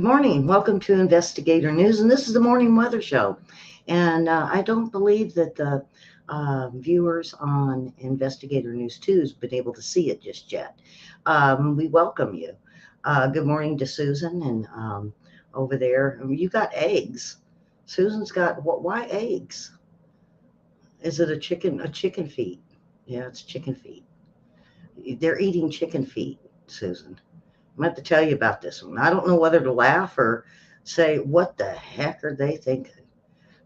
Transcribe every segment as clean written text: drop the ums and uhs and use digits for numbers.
Good morning. Welcome to Investigator News, and this is the morning weather show. And I don't believe that the viewers on Investigator News 2 has been able to see it just yet. We welcome you. Good morning to Susan, and over there, you got eggs. Susan's got what? Why eggs? Is it a chicken? A chicken feet? Yeah, it's chicken feet. They're eating chicken feet, Susan. I'm going to have to tell you about this one. I don't know whether to laugh or say, what the heck are they thinking?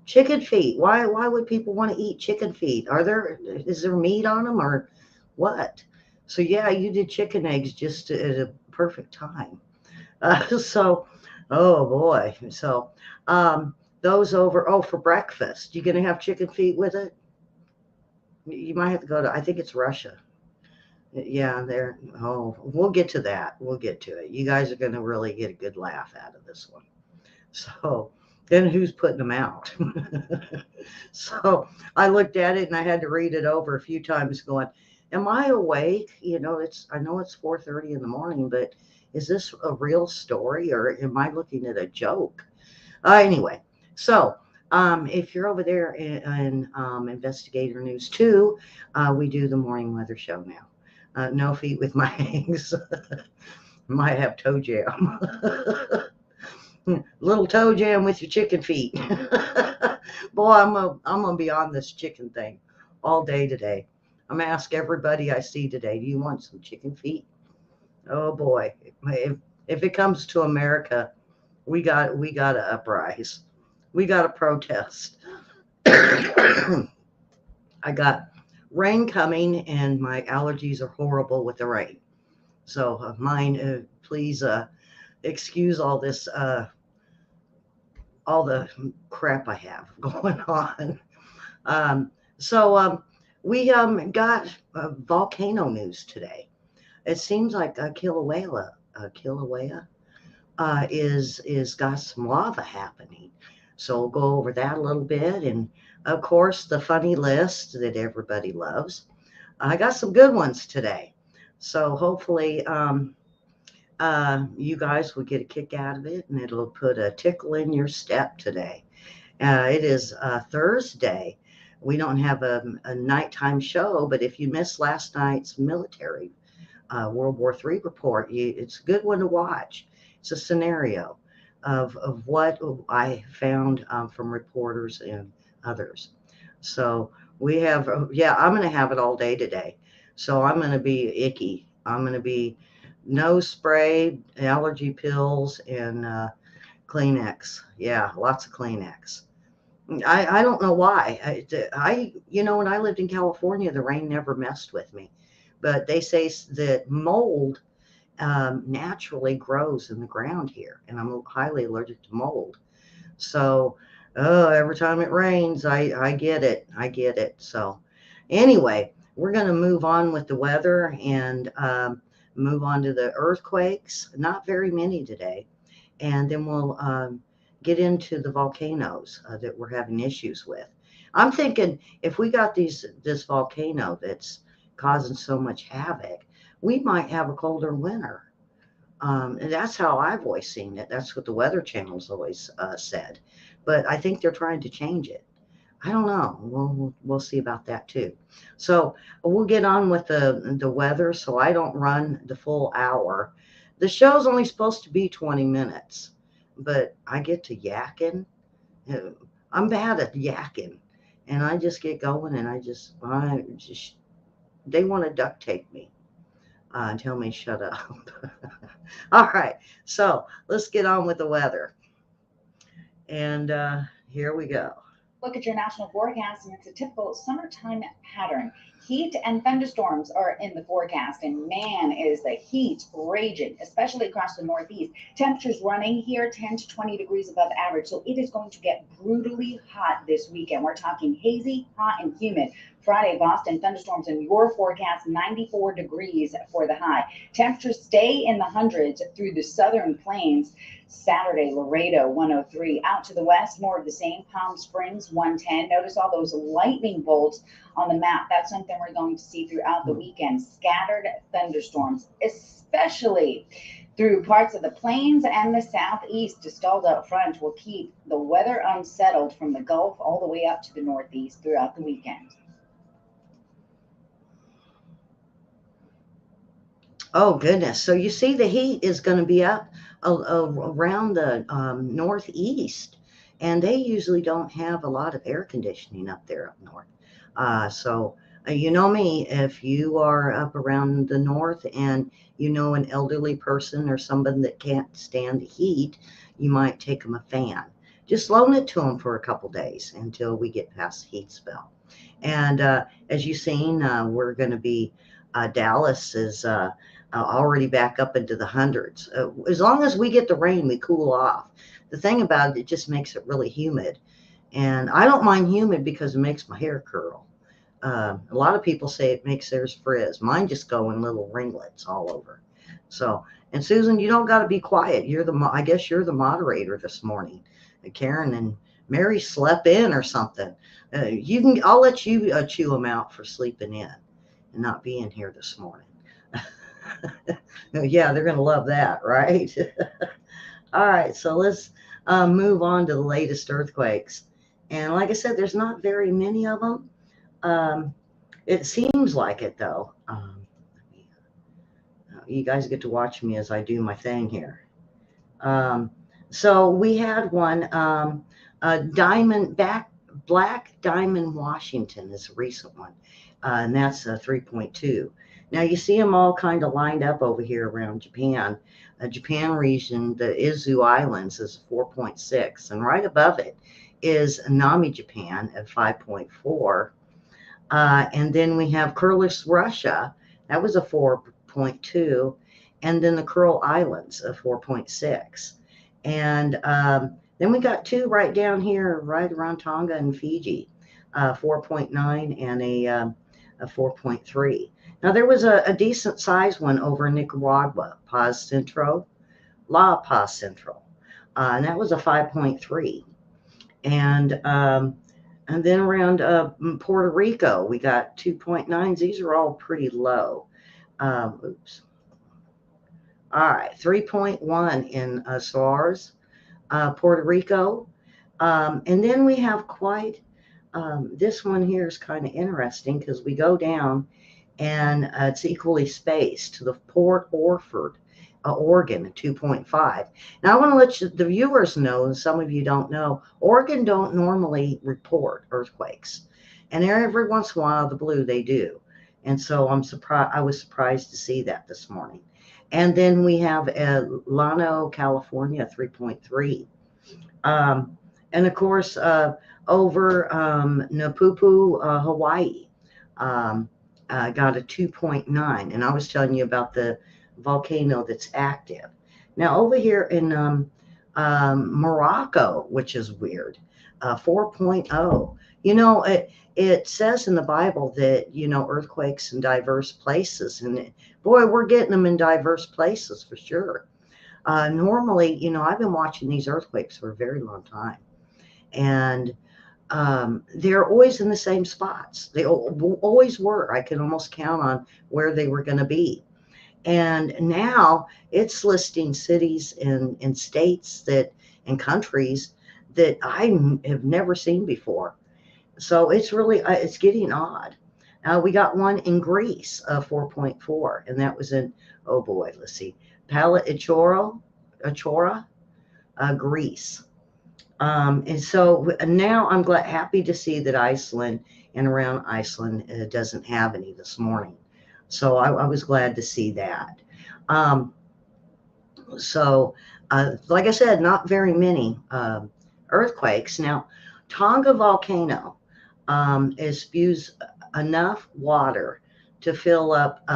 Chicken feet. Why would people want to eat chicken feet? Is there meat on them or what? So yeah, you did chicken eggs just at a perfect time. So, oh boy. So, those over. Oh, for breakfast, you gonna have chicken feet with it? You might have to go to. I think it's Russia. Yeah, there. Oh, we'll get to that. We'll get to it. You guys are going to really get a good laugh out of this one. So, then who's putting them out? So, I looked at it and I had to read it over a few times, going, "Am I awake? I know it's 4:30 in the morning, but is this a real story or am I looking at a joke?" Anyway, so if you're over there in Investigator News 2, we do the morning weather show now. No feet with my eggs. Might have toe jam. Little toe jam with your chicken feet. Boy, I'm gonna be on this chicken thing all day today. I'm gonna ask everybody I see today, do you want some chicken feet? Oh boy. If it comes to America, we gotta uprise. We gotta protest. I got rain coming and my allergies are horrible with the rain. So please excuse all the crap I have going on. Um, so we got volcano news today. It seems like Kilauea is got some lava happening. So we'll go over that a little bit, and of course the funny list that everybody loves. I got some good ones today, so hopefully you guys will get a kick out of it, and it'll put a tickle in your step today. It is Thursday. We don't have a nighttime show, but if you missed last night's military World War III report, it's a good one to watch. It's a scenario of what I found from reporters and others. So we have, yeah, I'm going to have it all day today. So I'm going to be icky. I'm going to be nose spray, allergy pills, and Kleenex. Yeah, lots of Kleenex. I don't know why. When I lived in California, the rain never messed with me. But they say that mold naturally grows in the ground here, and I'm highly allergic to mold. So, oh, every time it rains, I get it. I get it. So, anyway, we're going to move on with the weather and move on to the earthquakes. Not very many today. And then we'll get into the volcanoes that we're having issues with. I'm thinking if we got this volcano that's causing so much havoc, we might have a colder winter. And that's how I've always seen it. That's what the Weather Channel's always said. But I think they're trying to change it. I don't know. We'll see about that too. So we'll get on with the weather. So I don't run the full hour. The show's only supposed to be 20 minutes, but I get to yakking. Uh, I'm bad at yakking, and I just get going, and I just they want to duct tape me and tell me shut up. All right, so let's get on with the weather, and here we go. Look at your national forecast, and it's a typical summertime pattern. Heat and thunderstorms are in the forecast, and man, is the heat raging, especially across the Northeast. Temperatures running here 10 to 20 degrees above average, so it is going to get brutally hot this weekend. We're talking hazy, hot, and humid. Friday, Boston, thunderstorms in your forecast, 94 degrees for the high. Temperatures stay in the hundreds through the southern plains. Saturday, Laredo 103. Out to the west, more of the same. Palm Springs 110. Notice all those lightning bolts on the map. That's something we're going to see throughout the weekend. Scattered thunderstorms, especially through parts of the plains and the southeast. Stalled out front will keep the weather unsettled from the Gulf all the way up to the northeast throughout the weekend. Oh, goodness. So you see, the heat is going to be up around the northeast, and they usually don't have a lot of air conditioning up there up north. You know me, if you are up around the north and you know an elderly person or somebody that can't stand the heat, you might take them a fan. Just loan it to them for a couple days until we get past the heat spell. And as you've seen, we're going to be, Dallas is already back up into the hundreds. As long as we get the rain, we cool off. The thing about it, it just makes it really humid. And I don't mind humid because it makes my hair curl. A lot of people say it makes theirs frizz. Mine just go in little ringlets all over. So, and Susan, you don't got to be quiet. I guess you're the moderator this morning. Karen and Mary slept in or something. I'll let you chew them out for sleeping in and not being here this morning. Yeah, they're going to love that, right? All right, so let's move on to the latest earthquakes. And like I said, there's not very many of them. It seems like it, though. You guys get to watch me as I do my thing here. So we had one, Black Diamond, Washington is a recent one, and that's a 3.2. Now you see them all kind of lined up over here around Japan. Japan region, the Izu Islands is 4.6, and right above it is Nami, Japan at 5.4. And then we have Kurils, Russia. That was a 4.2. And then the Kuril Islands, a 4.6. And then we got two right down here, right around Tonga and Fiji, 4.9 and a 4.3. Now, there was a decent sized one over in Nicaragua, La Paz Central, and that was a 5.3. And then around Puerto Rico, we got 2.9s. These are all pretty low. Oops. All right, 3.1 in SARS, Puerto Rico. And then we have this one here is kind of interesting because we go down and it's equally spaced to the Port Orford, Oregon at 2.5. Now I want to let the viewers know, and some of you don't know, Oregon don't normally report earthquakes, and every once in a while, the blue, they do. And so I was surprised to see that this morning. And then we have Llano, California, 3.3. And of course, over Napupu, Hawaii, got a 2.9. And I was telling you about the volcano that's active. Now over here in Morocco, which is weird, 4.0. You know, it says in the Bible that, you know, earthquakes in diverse places. And boy, we're getting them in diverse places for sure. Normally, you know, I've been watching these earthquakes for a very long time. And they're always in the same spots. They always were. I can almost count on where they were going to be. And now it's listing cities and states and countries that I have never seen before. So it's really, it's getting odd. We got one in Greece, 4.4, and that was in, oh boy, let's see, Achora, Greece. And so now I'm happy to see that Iceland and around Iceland doesn't have any this morning. So I was glad to see that. Like I said, not very many earthquakes. Now, Tonga volcano spews enough water to fill up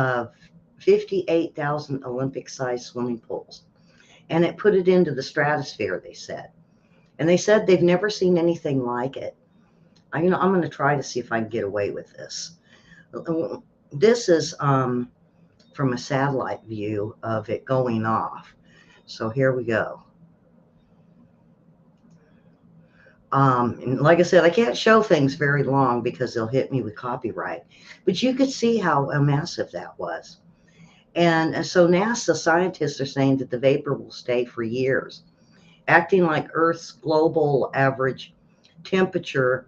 58,000 Olympic-sized swimming pools. And it put it into the stratosphere, they said. And they said they've never seen anything like it. I'm going to try to see if I can get away with this. This is from a satellite view of it going off. So here we go. And like I said, I can't show things very long because they'll hit me with copyright. But you could see how massive that was. And so NASA scientists are saying that the vapor will stay for years, acting like Earth's global average temperature.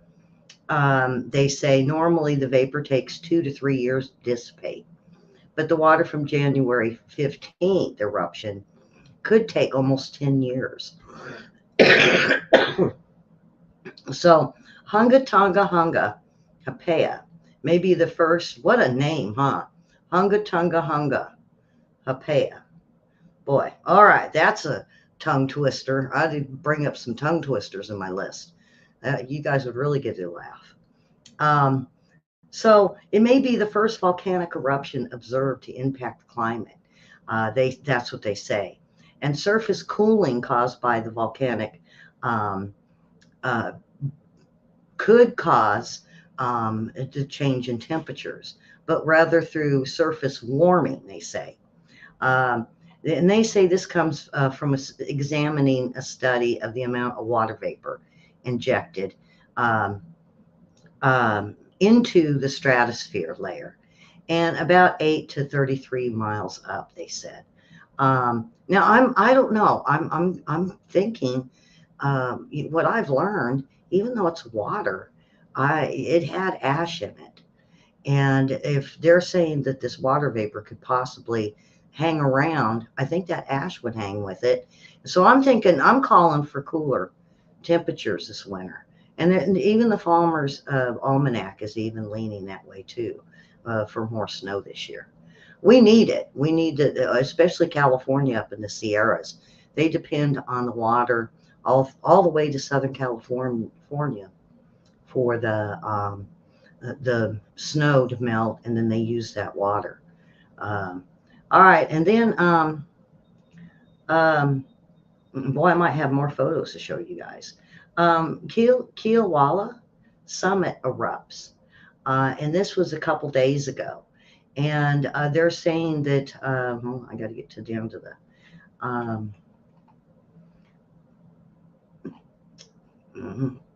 They say normally the vapor takes 2 to 3 years to dissipate, but the water from January 15th eruption could take almost 10 years. So, Hunga Tonga Hunga Hapea may be the first. What a name, huh? Hunga Tonga Hunga Hapea. Boy, all right, that's a tongue twister. I did bring up some tongue twisters in my list. You guys would really get a laugh. So it may be the first volcanic eruption observed to impact the climate. That's what they say. And surface cooling caused by the volcanic um, uh, could cause the change in temperatures, but rather through surface warming, they say. Um, and they say this comes from examining a study of the amount of water vapor injected um, into the stratosphere layer, and about 8 to 33 miles up, they said. Now I don't know. I'm thinking what I've learned, even though it's water, it had ash in it. And if they're saying that this water vapor could possibly hang around, I think that ash would hang with it. So I'm calling for cooler temperatures this winter. And even the Farmer's Almanac is even leaning that way too, for more snow this year. We need it. We need it, especially California up in the Sierras. They depend on the water all the way to Southern California for the snow to melt, and then they use that water. Um, all right, and then um, boy, I might have more photos to show you guys. Kiawala Summit erupts, and this was a couple days ago, and they're saying that I got to get to the end of the.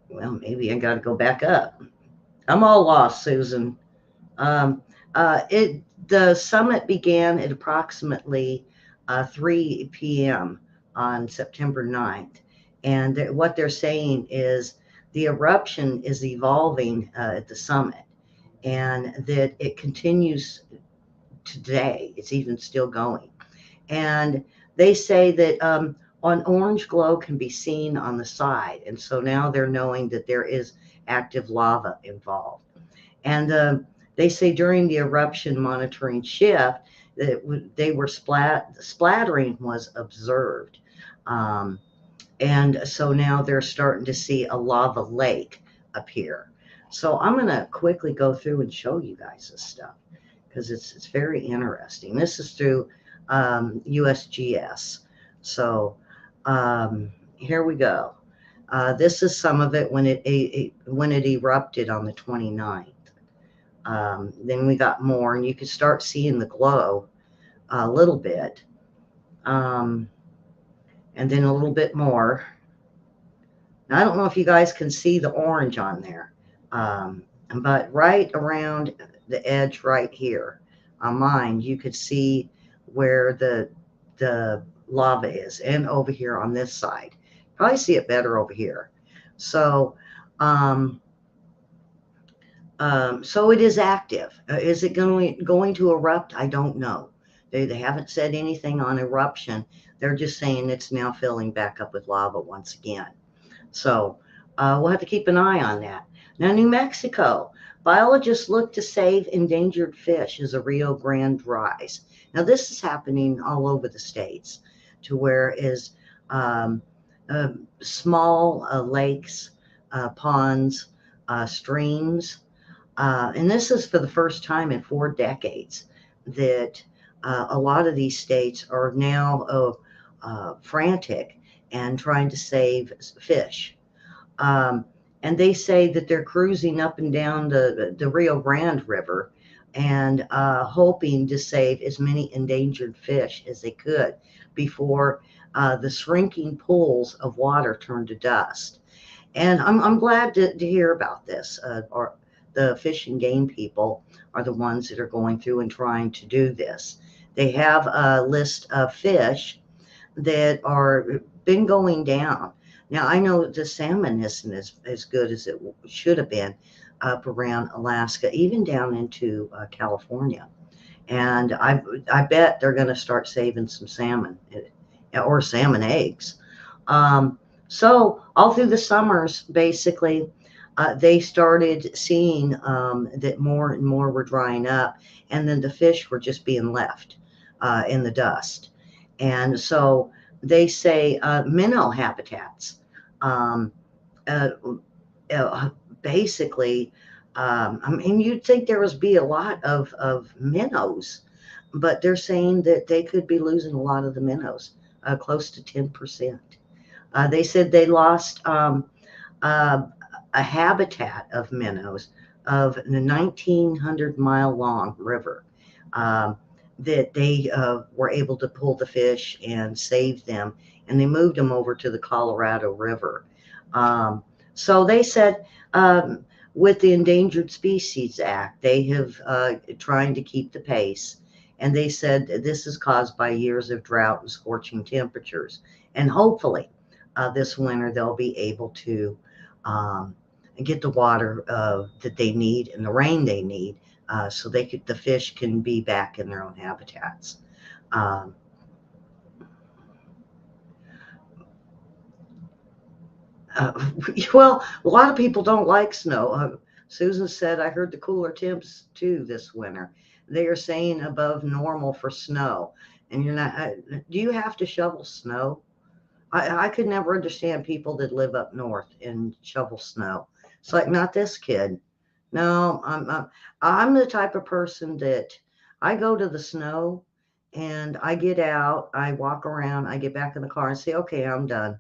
Well, maybe I got to go back up. I'm all lost, Susan. Um, the summit began at approximately 3 p.m. on September 9th. And what they're saying is the eruption is evolving at the summit, and that it continues today. It's even still going. And they say that an orange glow can be seen on the side. And so now they're knowing that there is active lava involved. And they say during the eruption monitoring shift that they were splattering was observed. And so now they're starting to see a lava lake appear. So I'm going to quickly go through and show you guys this stuff because it's very interesting. This is through USGS. So here we go. This is some of it when it erupted on the 29th. Then we got more, and you can start seeing the glow a little bit, and then a little bit more. Now, I don't know if you guys can see the orange on there, but right around the edge right here on mine, you could see where the lava is, and over here on this side. Probably see it better over here. So, so it is active. Is it going to erupt? I don't know. They haven't said anything on eruption. They're just saying it's now filling back up with lava once again. So we'll have to keep an eye on that. Now, New Mexico. Biologists look to save endangered fish as the Rio Grande rise. Now, this is happening all over the states, to where is small lakes, ponds, streams, and this is for the first time in 4 decades that a lot of these states are now frantic and trying to save fish. And they say that they're cruising up and down the Rio Grande River and hoping to save as many endangered fish as they could before the shrinking pools of water turn to dust. And I'm glad to hear about this. The Fish and Game people are the ones that are going through and trying to do this. They have a list of fish that are been going down. Now I know the salmon isn't as good as it should have been up around Alaska, even down into California. And I bet they're going to start saving some salmon or salmon eggs. Um, so all through the summers, basically, they started seeing that more and more were drying up, and then the fish were just being left in the dust. And so they say minnow habitats. Um, uh, uh, Basically, I mean, you'd think there would be a lot of minnows, but they're saying that they could be losing a lot of the minnows, close to 10%. They said they lost uh, a habitat of minnows of the 1,900-mile long river um, that they were able to pull the fish and save them, and they moved them over to the Colorado River. Um, so they said um, with the Endangered Species Act, they have trying to keep the pace. And they said this is caused by years of drought and scorching temperatures. And hopefully, this winter they'll be able to um, get the water that they need and the rain they need, so the fish can be back in their own habitats. Um, uh, well, a lot of people don't like snow. Susan said, I heard the cooler temps too this winter. They are saying above normal for snow. And you're not, do you have to shovel snow? I could never understand people that live up north and shovel snow. It's like, not this kid. No, I'm the type of person that I go to the snow and I get out, I walk around, I get back in the car and say, okay, I'm done.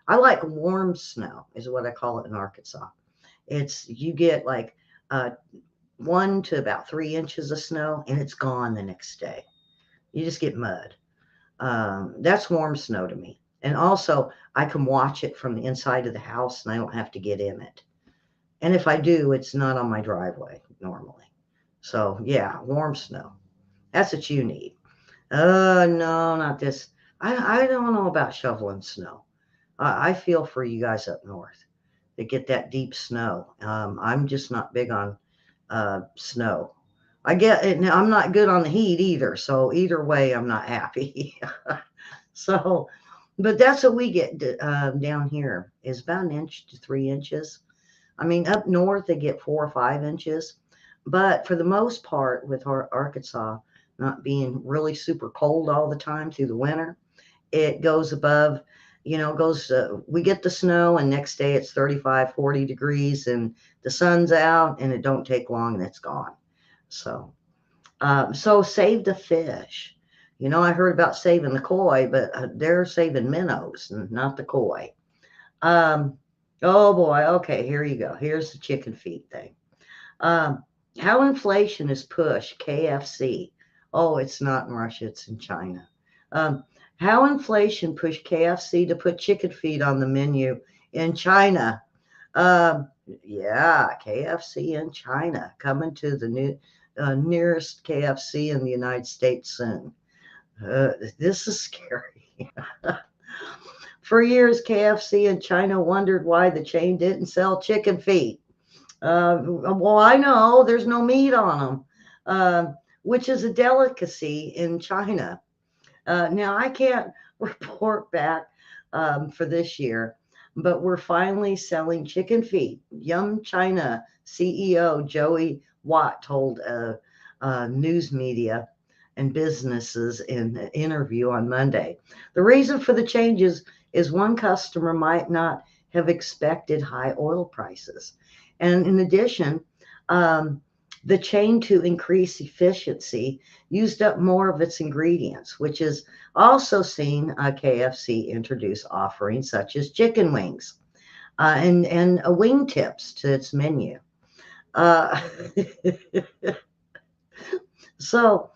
I like warm snow, is what I call it in Arkansas. It's you get like 1 to about 3 inches of snow and it's gone the next day. You just get mud. That's warm snow to me. And also, I can watch it from the inside of the house and I don't have to get in it. And if I do, it's not on my driveway normally. So, yeah, warm snow. That's what you need. No, not this. I don't know about shoveling snow. I feel for you guys up north that get that deep snow. I'm just not big on snow. I get it. Now, I'm not good on the heat either. So, either way, I'm not happy. So, but that's what we get down here is about an inch to 3 inches. I mean, up north they get 4 or 5 inches, but for the most part, with our Arkansas not being really super cold all the time through the winter, it goes above, goes. We get the snow, and next day it's 35, 40 degrees, and the sun's out, and it don't take long, and it's gone. So, so save the fish. I heard about saving the koi, but they're saving minnows, not the koi. Um, oh boy. Okay, here you go. Here's the chicken feet thing. Um, how inflation has pushed KFC. Oh, it's not in Russia, it's in China. Um, how inflation pushed KFC to put chicken feet on the menu in China. Um, yeah, KFC in China coming to the nearest KFC in the United States soon. This is scary. For years, KFC in China wondered why the chain didn't sell chicken feet. Well, I know there's no meat on them, which is a delicacy in China. Now, I can't report back for this year, but we're finally selling chicken feet. Yum China CEO Joey Watt told news media and businesses in an interview on Monday. The reason for the changes is one customer might not have expected high oil prices. And in addition, the chain to increase efficiency used up more of its ingredients, which is also seen KFC introduce offerings such as chicken wings and wing tips to its menu. Uh, so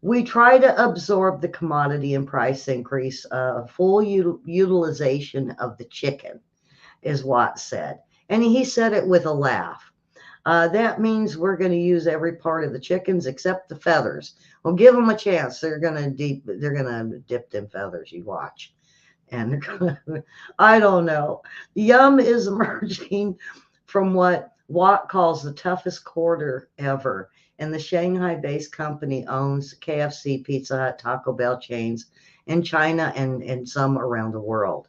we try to absorb the commodity and price increase, full utilization of the chicken, is Watt said. And he said it with a laugh. That means we're going to use every part of the chickens except the feathers. Well, give them a chance. They're gonna dip them feathers. You watch. And they're gonna, I don't know. Yum is emerging from what Watt calls the toughest quarter ever. And the Shanghai-based company owns KFC, Pizza Hut, Taco Bell chains in China and some around the world.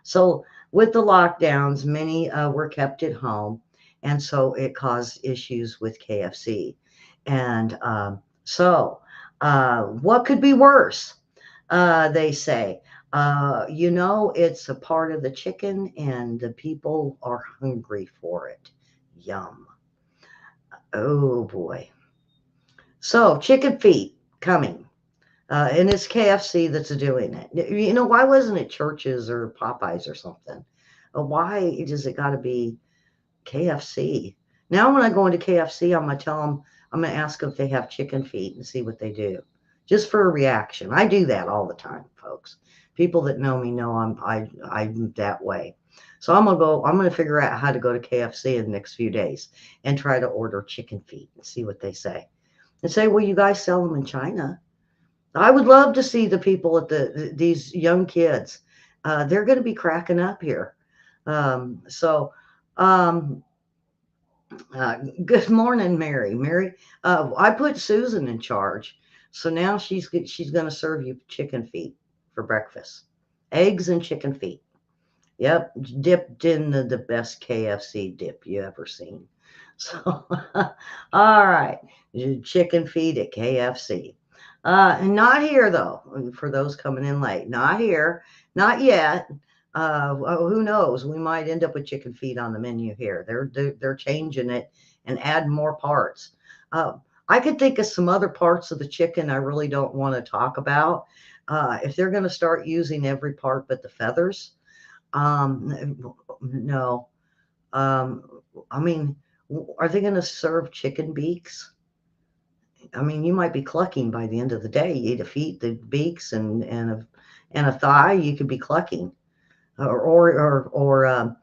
So with the lockdowns, many were kept at home, and so it caused issues with KFC. And what could be worse? They say, it's a part of the chicken, and the people are hungry for it. Yum. Oh boy. So chicken feet coming. And it's KFC that's doing it. Why wasn't it Churches or Popeyes or something? Why does it got to be KFC? Now, when I go into KFC, I'm going to tell them, I'm going to ask them if they have chicken feet and see what they do, just for a reaction. I do that all the time, folks. People that know me know I'm that way. So I'm going to figure out how to go to KFC in the next few days and try to order chicken feet and see what they say. And say, well, you guys sell them in China. I would love to see the people at these young kids. They're going to be cracking up here. Um, so, um, Good morning, Mary. Mary, I put Susan in charge, so now she's going to serve you chicken feet for breakfast, eggs and chicken feet. Yep, dipped in the best KFC dip you ever seen. So, all right, chicken feet at KFC. And not here though. For those coming in late, not here, not yet. Who knows? We might end up with chicken feet on the menu here. They're changing it and add more parts. Uh, I could think of some other parts of the chicken I really don't want to talk about. If they're going to start using every part but the feathers, no. I mean, are they going to serve chicken beaks? I mean, you might be clucking by the end of the day. You eat a feet, the beaks, and a thigh. You could be clucking, or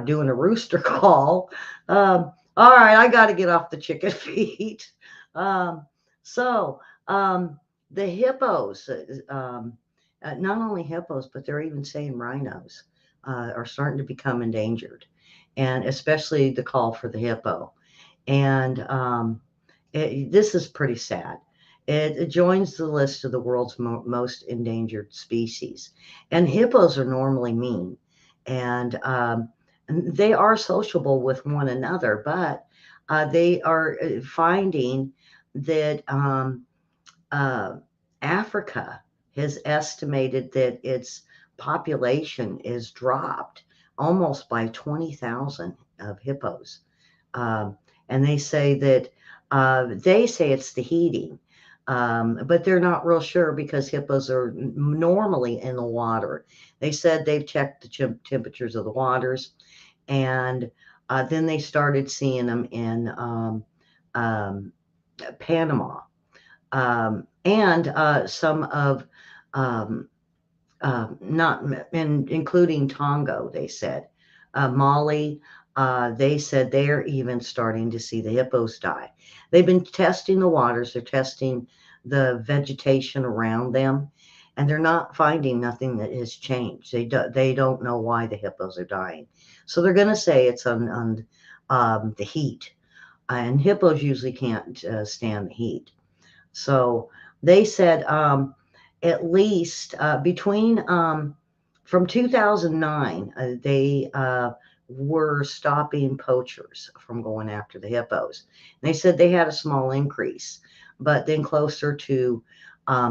doing a rooster call. All right, I got to get off the chicken feet. Um, so the hippos, not only hippos, but they're even saying rhinos are starting to become endangered, and especially the call for the hippo. And this is pretty sad. It joins the list of the world's most endangered species. And hippos are normally mean, and they are sociable with one another, but they are finding that uh, Africa has estimated that its population is dropped almost by 20,000 of hippos. Um, and they say it's the heating, but they're not real sure because hippos are normally in the water. They said they've checked the temperatures of the waters, and then they started seeing them in um, Panama, and some of um, not including Tonga, they said. Mali, they said they're even starting to see the hippos die. They've been testing the waters, they're testing the vegetation around them, and they're not finding nothing that has changed. They don't know why the hippos are dying. So they're going to say it's on the heat. And hippos usually can't stand the heat. So they said at least between from 2009, they were stopping poachers from going after the hippos. And they said they had a small increase, but then closer to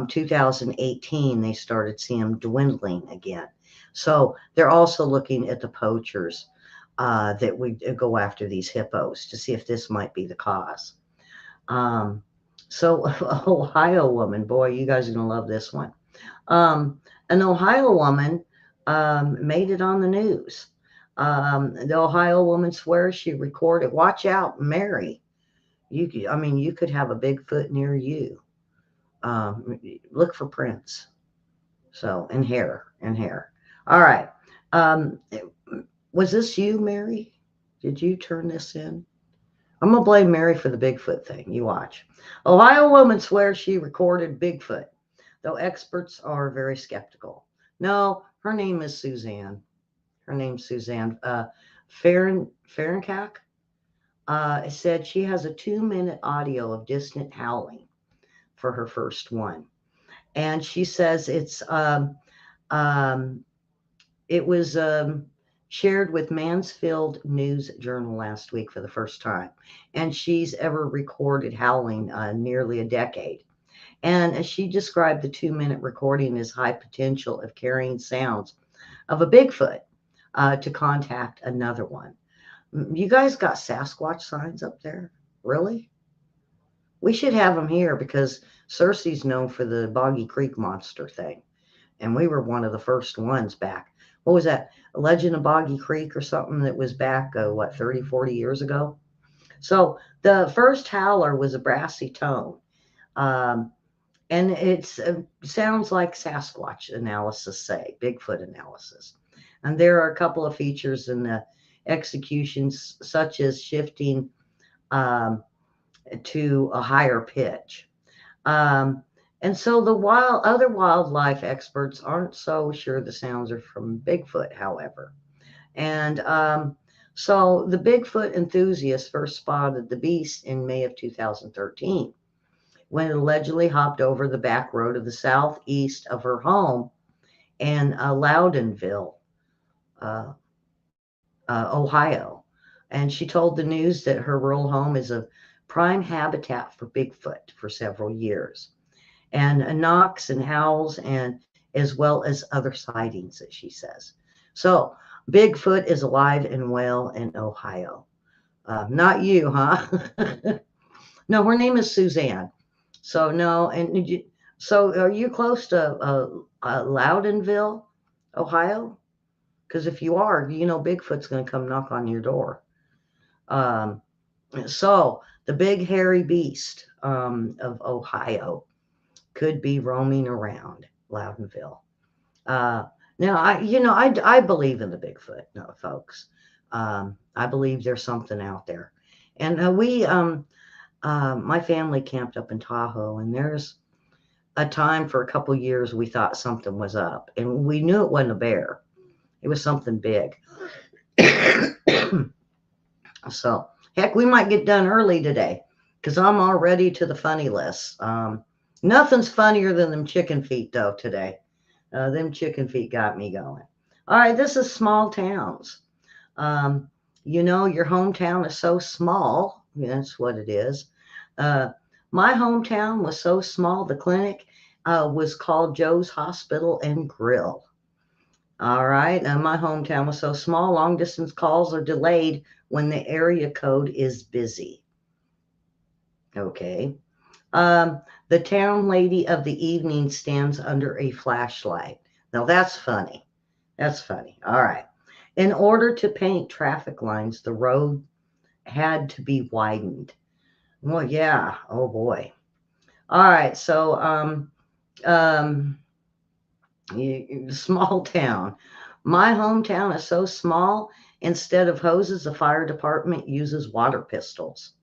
2018, they started seeing them dwindling again. So they're also looking at the poachers that would go after these hippos to see if this might be the cause. Um, so, Ohio woman, boy, you guys are going to love this one. An Ohio woman made it on the news. The Ohio woman swears she recorded, watch out, Mary. You could have a Bigfoot near you. Look for prints. So, and hair. All right. Um, was this you, Mary? Did you turn this in? I'm going to blame Mary for the Bigfoot thing. You watch. Ohio woman swears she recorded Bigfoot, though experts are very skeptical. No, her name is Suzanne. Her name's Suzanne. Fahrenkack said she has a 2-minute audio of distant howling for her first one. And she says um, it was shared with Mansfield News Journal last week for the first time. And she's ever recorded howling nearly a decade. And she described the 2-minute recording as high potential of carrying sounds of a Bigfoot to contact another one. You guys got Sasquatch signs up there? Really? We should have them here because Cersei's known for the Boggy Creek monster thing. And we were one of the first ones back. What was that? A Legend of Boggy Creek or something that was back, 30, 40 years ago? So the first howler was a brassy tone. Um, and it sounds like Sasquatch analysis say, Bigfoot analysis. And there are a couple of features in the executions, such as shifting um, to a higher pitch. Um, and so the other wildlife experts aren't so sure the sounds are from Bigfoot, however. And so the Bigfoot enthusiast first spotted the beast in May of 2013 when it allegedly hopped over the back road of the southeast of her home in Loudonville, uh, Ohio. And she told the news that her rural home is a prime habitat for Bigfoot for several years, and knocks and howls, and as well as other sightings, as she says. So Bigfoot is alive and well in Ohio. Not you, huh? No, her name is Suzanne. So no, so are you close to Loudonville, Ohio? Because if you are, Bigfoot's going to come knock on your door. Um, so the big hairy beast of Ohio could be roaming around Loudonville. Uh, now, I believe in the Bigfoot, no, folks. I believe there's something out there. And my family camped up in Tahoe, and there's a time for a couple years we thought something was up, and we knew it wasn't a bear. It was something big. So, heck, we might get done early today because I'm already to the funny list. Nothing's funnier than them chicken feet, though, today. Them chicken feet got me going. All right, this is small towns. Your hometown is so small. That's what it is. My hometown was so small, the clinic was called Joe's Hospital and Grill. All right. My hometown was so small, long distance calls are delayed when the area code is busy. Okay. The town lady of the evening stands under a flashlight. Now that's funny. That's funny. All right. In order to paint traffic lines, the road had to be widened. Well, yeah. Oh boy. All right. So, small town. My hometown is so small, instead of hoses, the fire department uses water pistols.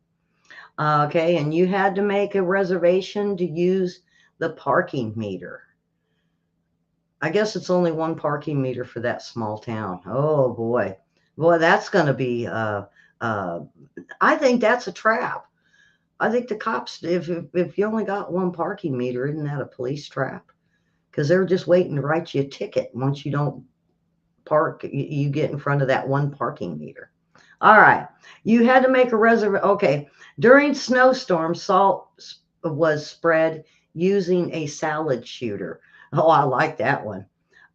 Okay, and you had to make a reservation to use the parking meter. I guess it's only one parking meter for that small town. Oh boy. Boy, that's going to be, I think that's a trap. I think the cops, if you only got one parking meter, isn't that a police trap? Because they're just waiting to write you a ticket once you don't park, you get in front of that one parking meter. All right. You had to make a reservation. Okay. During snowstorms, salt was spread using a salad shooter. Oh, I like that one.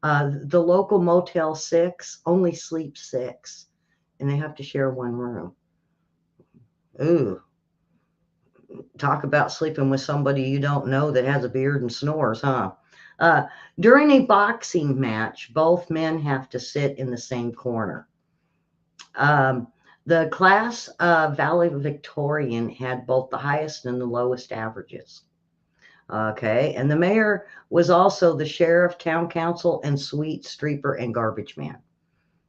The local Motel 6 only sleeps 6, and they have to share one room. Ooh. Talk about sleeping with somebody you don't know that has a beard and snores, huh? During a boxing match, both men have to sit in the same corner. The class valedictorian had both the highest and the lowest averages. Okay, and the mayor was also the sheriff, town council, and sweet streeper and garbage man.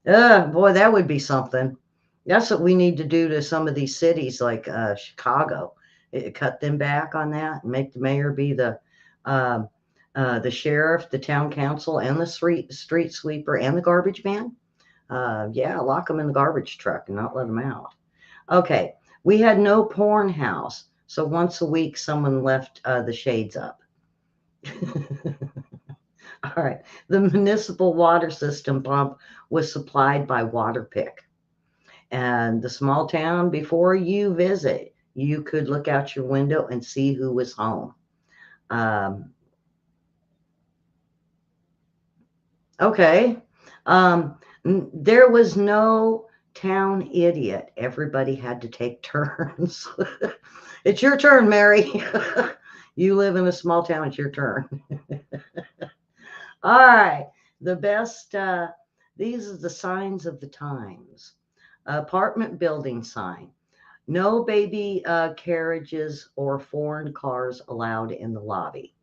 Boy, that would be something. That's what we need to do to some of these cities like Chicago. Cut them back on that and make the mayor be um the sheriff, the town council, and the street sweeper and the garbage man. Yeah, lock them in the garbage truck and not let them out. Okay, we had no porn house, so once a week someone left the shades up. All right, the municipal water system pump was supplied by Waterpick. And the small town, before you visit, you could look out your window and see who was home. Um, okay. Um, there was no town idiot. Everybody had to take turns. It's your turn, Mary. You live in a small town, it's your turn. All right. The best, these are the signs of the times. Apartment building sign. No baby carriages or foreign cars allowed in the lobby.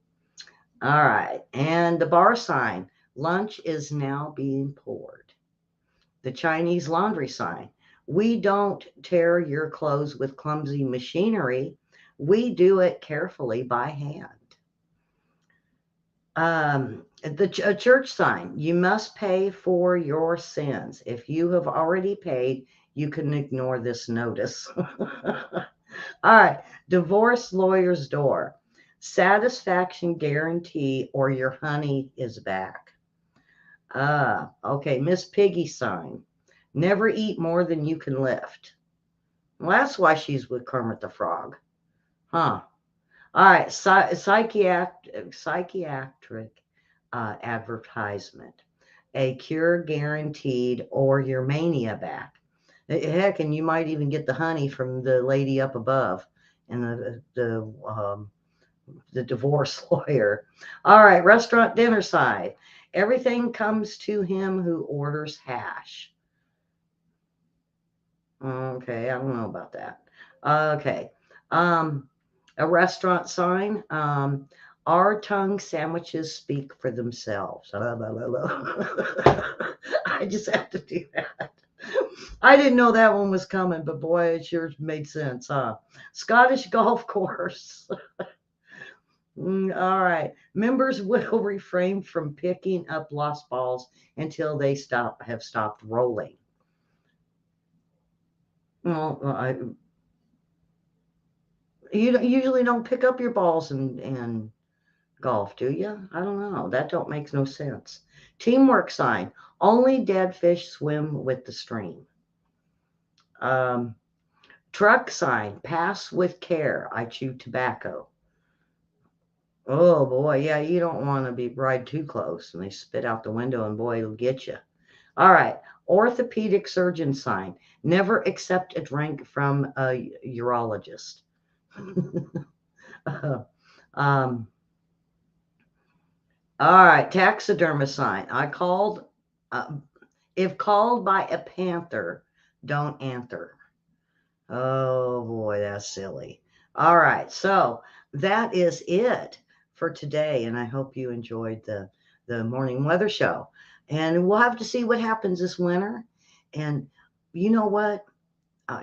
All right. And the bar sign. Lunch is now being poured. The Chinese laundry sign. We don't tear your clothes with clumsy machinery. We do it carefully by hand. The church sign. You must pay for your sins. If you have already paid, you can ignore this notice. All right. Divorce lawyer's door. Satisfaction guarantee or your honey is back. Okay. Miss Piggy sign. Never eat more than you can lift. Well, that's why she's with Kermit the Frog. Huh. All right. Psychiatric advertisement. A cure guaranteed or your mania back. Heck, and you might even get the honey from the lady up above and the divorce lawyer. All right, restaurant dinner side. Everything comes to him who orders hash. Okay, I don't know about that. Okay, um, a restaurant sign. Our tongue sandwiches speak for themselves. I just have to do that. I didn't know that one was coming, but boy, it sure made sense, huh? Scottish golf course. All right. Members will refrain from picking up lost balls until they have stopped rolling. Well, you usually don't pick up your balls in golf, do you? I don't know. That don't makes no sense. Teamwork sign. Only dead fish swim with the stream. Um, Truck sign. Pass with care. I chew tobacco. Oh boy, yeah, you don't want to be ride too close, and they spit out the window, and boy, it'll get you. All right, orthopedic surgeon sign: never accept a drink from a urologist. um, all right, taxidermist sign: I called. Uh, if called by a panther, don't answer. Oh boy, that's silly. All right, so that is it for today, and I hope you enjoyed the morning weather show. And we'll have to see what happens this winter. And you know what?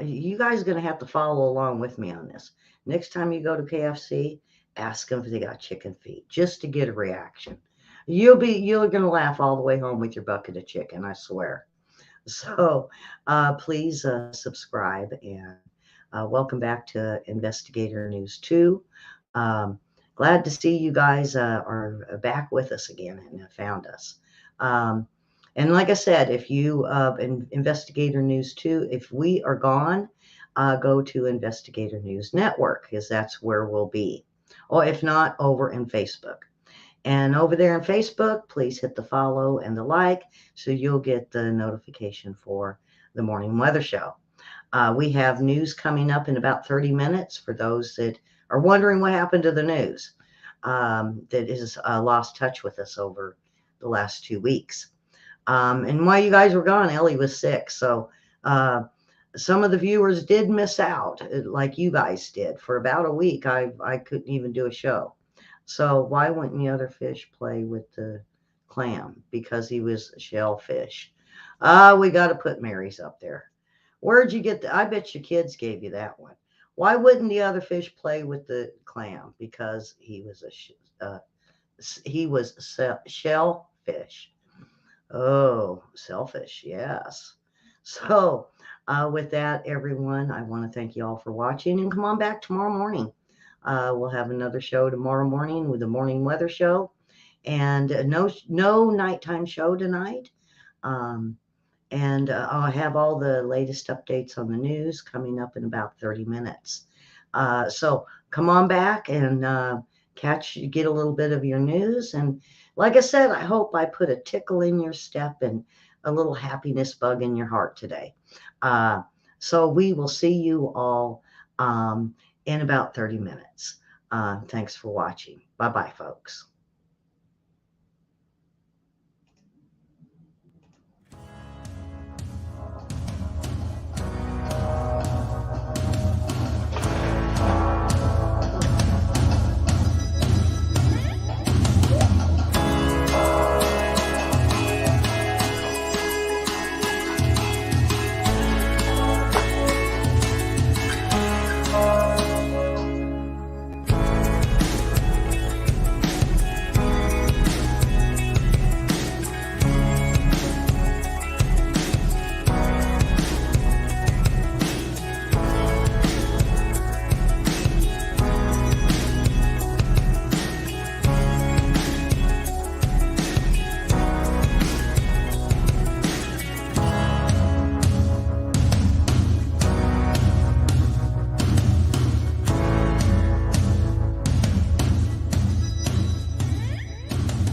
You guys are going to have to follow along with me on this. Next time you go to KFC, ask them if they got chicken feet, just to get a reaction. You're going to laugh all the way home with your bucket of chicken, I swear. So please subscribe and welcome back to Investigator News 2. Um, Glad to see you guys are back with us again and have found us. Um, and like I said, if you Investigator News 2, if we are gone, go to Investigator News Network because that's where we'll be. Or if not, over in Facebook. And over there on Facebook, please hit the follow and the like so you'll get the notification for the morning weather show. We have news coming up in about 30 minutes for those that are wondering what happened to the news that has lost touch with us over the last 2 weeks. And while you guys were gone, Ellie was sick. So some of the viewers did miss out, like you guys did. For about a week, I couldn't even do a show. So why wouldn't the other fish play with the clam? Because he was a shellfish. We got to put Mary's up there. Where'd you get I bet your kids gave you that one. Why wouldn't the other fish play with the clam? Because he was shellfish. Oh, selfish, yes. So, with that, everyone, I want to thank you all for watching, and come on back tomorrow morning. We'll have another show tomorrow morning with the morning weather show, and no nighttime show tonight. Um, and I'll have all the latest updates on the news coming up in about 30 minutes. So come on back and get a little bit of your news. And like I said, I hope I put a tickle in your step and a little happiness bug in your heart today. So we will see you all in about 30 minutes. Thanks for watching. Bye-bye, folks.